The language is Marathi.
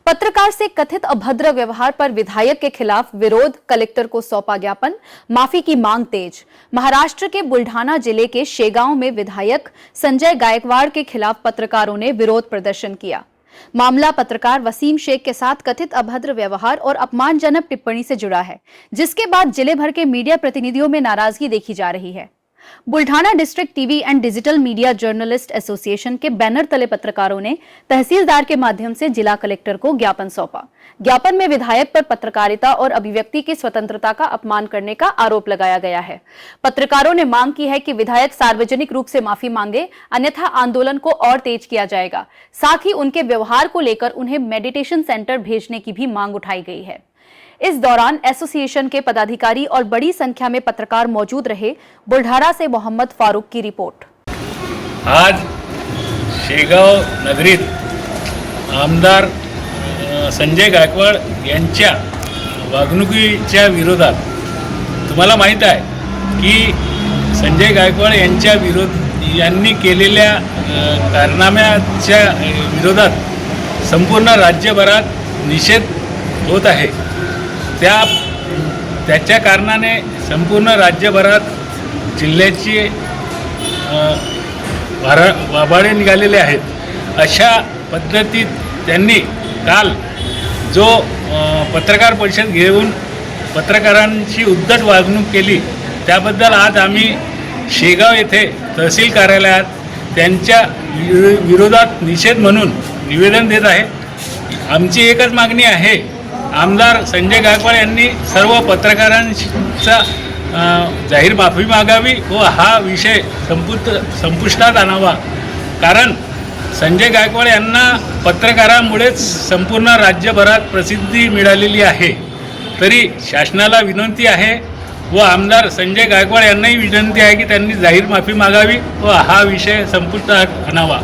पत्रकार से कथित अभद्र व्यवहार पर विधायक के खिलाफ विरोध, कलेक्टर को सौंपा ज्ञापन, माफी की मांग तेज। महाराष्ट्र के बुल्ढाना जिले के शेगांव में विधायक संजय गायकवाड़ के खिलाफ पत्रकारों ने विरोध प्रदर्शन किया। मामला पत्रकार वसीम शेख के साथ कथित अभद्र व्यवहार और अपमानजनक टिप्पणी से जुड़ा है, जिसके बाद जिले भर के मीडिया प्रतिनिधियों में नाराजगी देखी जा रही है। Buldhana district TV and digital media journalist association के बैनर तले पत्रकारों ने तहसीलदार के माध्यम से जिला कलेक्टर को ज्ञापन सौंपा। ज्ञापन में विधायक पर पत्रकारिता और अभिव्यक्ति की स्वतंत्रता का अपमान करने का आरोप लगाया गया है। पत्रकारों ने मांग की है कि विधायक सार्वजनिक रूप से माफी मांगे, अन्यथा आंदोलन को और तेज किया जाएगा। साथ ही उनके व्यवहार को लेकर उन्हें मेडिटेशन सेंटर भेजने की भी मांग उठाई गई है। इस दौरान एसोसिएशन के पदाधिकारी और बड़ी संख्या में पत्रकार मौजूद रहे। बुल्ढाना से मोहम्मद फारूक की रिपोर्ट। आज शेगाव नगरीत आमदार संजय गायकवाड यांच्या वागणुकीच्या विरोधात तुम्हाला माहीत आहे की संजय गायकवाड यांनी केलेल्या कारनाम्याच्या विरोधात संपूर्ण राज्यभरात निषेध होत आहे। त्याच्या कारणाने संपूर्ण राज्यभरात जिल्ह्याची वाभाडे निघालेले आहेत। अशा पद्धतीत त्यांनी काल जो पत्रकार परिषद घेऊन पत्रकारांची उद्धट वागणूक केली, त्याबद्दल आज आम्ही शेगाव येथे तहसील कार्यालयात त्यांच्या विरोधात निषेध म्हणून निवेदन देत आहे। आमची एकच मागणी आहे, आमदार संजय गायकवाड यांनी सर्व पत्रकारांचा जाहीर माफी मागावी व हा विषय संपुष्टात आणावा। कारण संजय गायकवाड यांना पत्रकारांमुळेच संपूर्ण राज्यभरात प्रसिद्धी मिळालेली आहे। तरी शासनाला विनंती आहे व आमदार संजय गायकवाड यांनाही विनंती आहे की त्यांनी जाहीर माफी मागावी व हा विषय संपुष्टात आणावा।